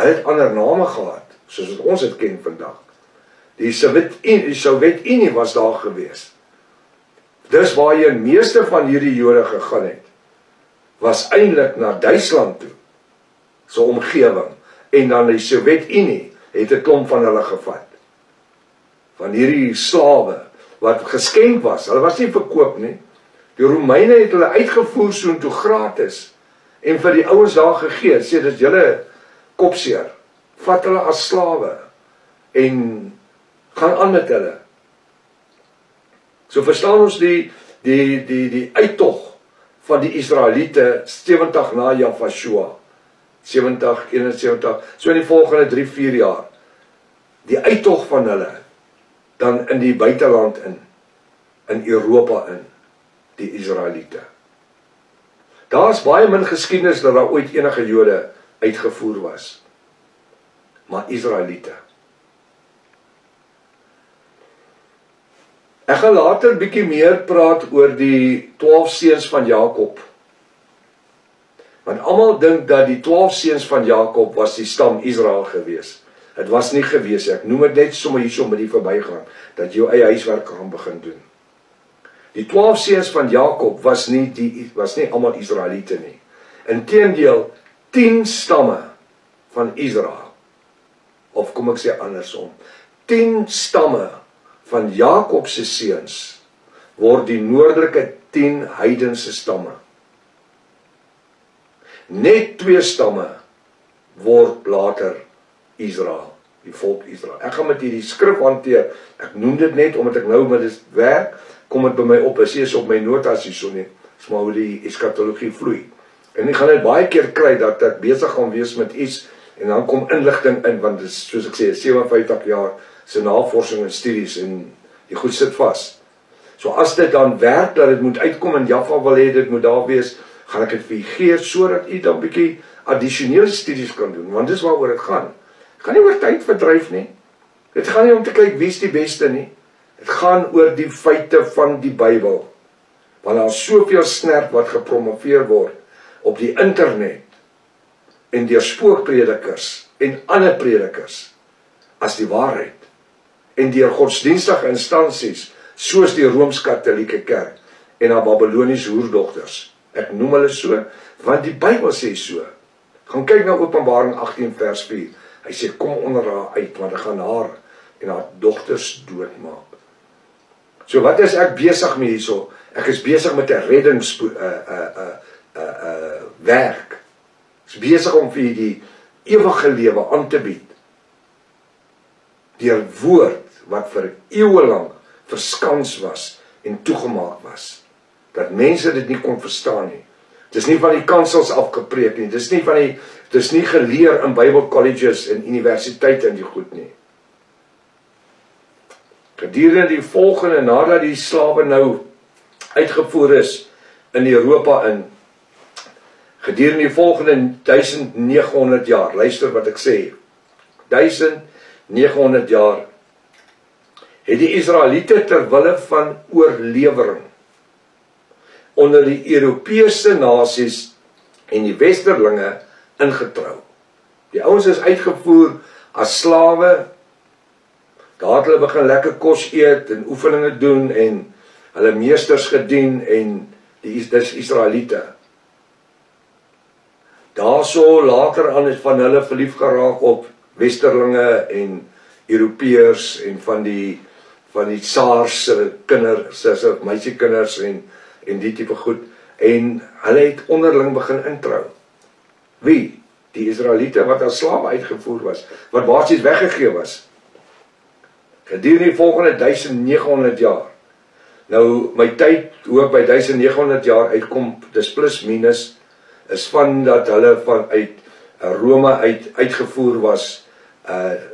Hulle het ander name gehad, soos wat ons het ken vandag. Die Sowjetunie was daar gewees. Dis waar jy meeste van hierdie Jode gegaan het, was eintlik na Duitsland toe, so omgewing, en dan die Sowjetunie het 'n klomp van hulle gevat. Van hierdie slawe, wat geskenk was, hulle was nie verkoop nie. Die Romeine het hulle uitgevoer soontoe gratis, en vir die ouens daar gegee, sê dit julle kopseer, vat hulle as slawe, en gaan aan met hulle. So verstaan ons die uittog van die Israeliete 70 na Jafashua, 70, 71, so in die volgende 3-4 jaar, die uittog van hulle, dan in die buiteland in Europa die Israeliete. Daar is baie min geskiedenis dat daar ooit enige Jode uitgevoer was, maar Israeliete. Ek gaan later bietjie meer praat oor die 12 seuns van Jakob. Want almal dink dat die 12 seuns van Jakob was die stam Israel gewees. Het was nie gewees, ek noem dit net sommer hierso met die verbygaan, dat jou eie huiswerk kan begin doen. Die 12 seuns van Jakob was nie almal Israeliete nie. Inteendeel 10 stamme van Israel. Of kom ek sê andersom, 10 stamme van Jakob se seuns word die noordelike 10 heidense stamme. Net 2 stamme word later Israel, die volk Israel. Ek gaan met hierdie skrif hanteer. Ek noem dit net omdat ek nou met dit werk, kom dit by my op, as is op my notas hierso nie. Dis maar hoe die eskatologie vloei. En ek gaan dit baie keer kry dat ek besig gaan wees met iets en dan kom inligting in, want dit is, soos ek sê, 57 jaar se navorsing en studies en die goed sit vas. So as dit dan werk dat dit moet uitkom en Jaffa wil hê dit moet daar wees, gaan ek dit vir u gee sodat u dan 'n bietjie addisionele studies kan doen, want dis waaroor dit gaan. Dit gaan nie oor tyd verdryf nie. Dit gaan nie om te kyk wie's die beste nie. Dit gaan oor die feite van die Bybel. Want daar is soveel snerp wat gepromoveer word op die internet en deur spookpredikers en ander predikers as die waarheid. En deur godsdienstige instansies soos die Rooms-Katolieke Kerk en haar Babyloniese hoerdogters. Ek noem hulle so, want die Bybel sê so. Gaan kyk na Openbaring 18 vers 4. Hy sê kom onder haar uit, want hy gaan haar en haar dogters doodmaak. So wat is ek besig met hierso? Ek is besig met 'n werk. Ek is besig om vir die ewige lewe aan te bied. Deur woord wat vir eeue lank verskans was en toegemaak was. Dat mense dit nie kon verstaan nie. Dis nie van die kansels afgepreek nie. Dis nie geleer in Bible colleges en universiteite en die goed nie. Gedurende die volgende, nadat die slawe nou uitgevoer is in Europa gedurende die volgende 1900 jaar, luister wat ek sê, 1900 jaar, het die Israeliete terwille van oorlewering onder die Europese nasies en die westerlinge ingetrou. Die ouens is uitgevoer as slawe, daar het hulle begin lekker kos eet en oefeninge doen en hulle meesters gedien en dis Israeliete. Daarso later aan het van hulle verlief geraak op westerlinge en Europeërs en van die Tsars se kinders, se meisiekinders en die tipe goed, en hulle het onderling begin introu. Wie? Die Israeliete wat as slawe uitgevoer was, wat basies weggegee was. Gedurende die volgende 1900 jaar. Nou, my tyd, hoe ek by 1900 jaar uitkom, dis plus minus, is van dat hulle vanuit Rome uitgevoer was,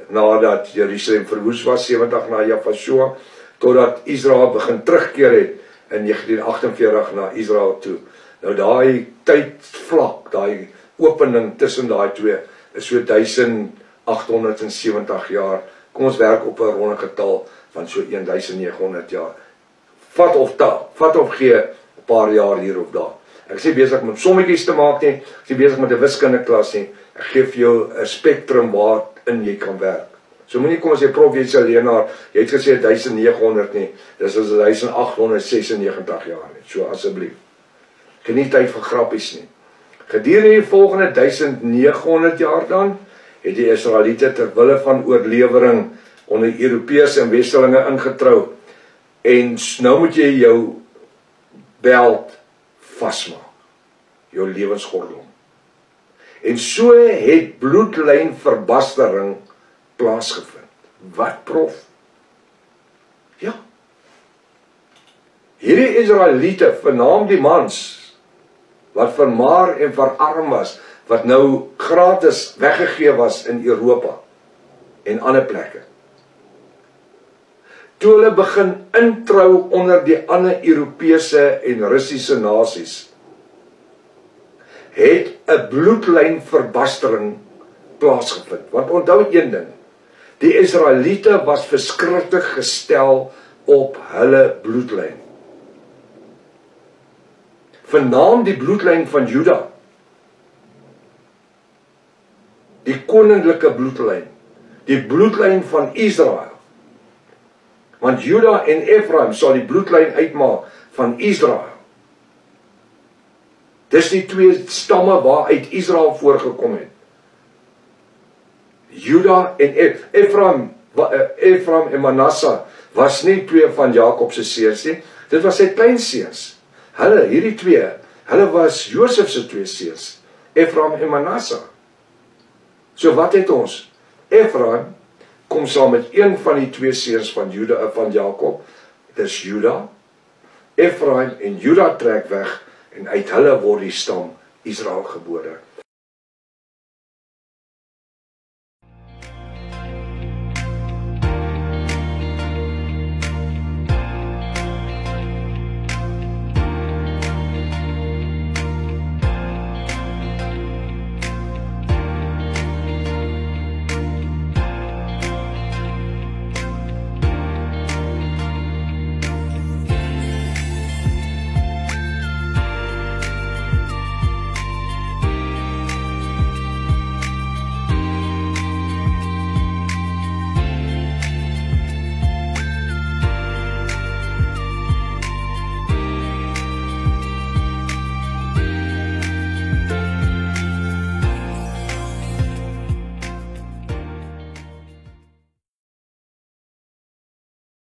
nadat Jerusalem verwoes was, 70 na Jafashua, totdat Israel begin terugkeer het, in 1948 na Israel toe. Nou daai tydvlak, daai opening tussen daai twee, is so 1870 jaar, kom ons werk op 'n ronde getal van so 1900 jaar. Vat of gee 'n paar jaar hier of daar. Ek is nie besig met sommetjies te maak nie, ek is nie besig met 'n wiskundeklas nie. Ek gee vir jou 'n spektrum waarin jy kan werk. So moenie kom as jy prof, jy's 'n leenaar, jy het gesê 1900 nie, dis is 1896 jaar nie, so asseblief. Ek het nie tyd vir grappies nie. Gedurende die volgende 1900 jaar dan, het die Israeliete ter wille van oorlewering onder Europese en Westerlinge ingetrou, en nou moet jy jou beld vasmaak, jou lewensgordel. En so het bloedlynverbastering plaasgevind. Wat, prof? Ja. Hierdie Israeliete, vernaam die mans, wat vermaar en verarm was, wat nou gratis weggegee was in Europa en ander plekke. Toe hulle begin introu onder die ander Europese en Russiese nasies, het 'n bloedlynverbastering plaasgevind. Want onthou een ding, die Israeliete was verskriklik gestel op hulle bloedlyn. Vernaam die bloedlyn van Juda, die koninklike bloedlyn, die bloedlyn van Israel. Want Juda en Ephraim sal die bloedlyn uitmaak van Israel. Dis die twee stamme waaruit Israel voorgekom het. Juda en Ephraim en Manasse was nie twee van Jakob se seuns nie, dit was sy kleinseuns. Hierdie twee, hulle was Josef se twee seuns, Ephraim en Manasse. So wat het ons? Ephraim kom saam met een van die twee seuns van van Jakob, dis Juda. Ephraim en Juda trek weg en uit hulle word die stam Israel gebore.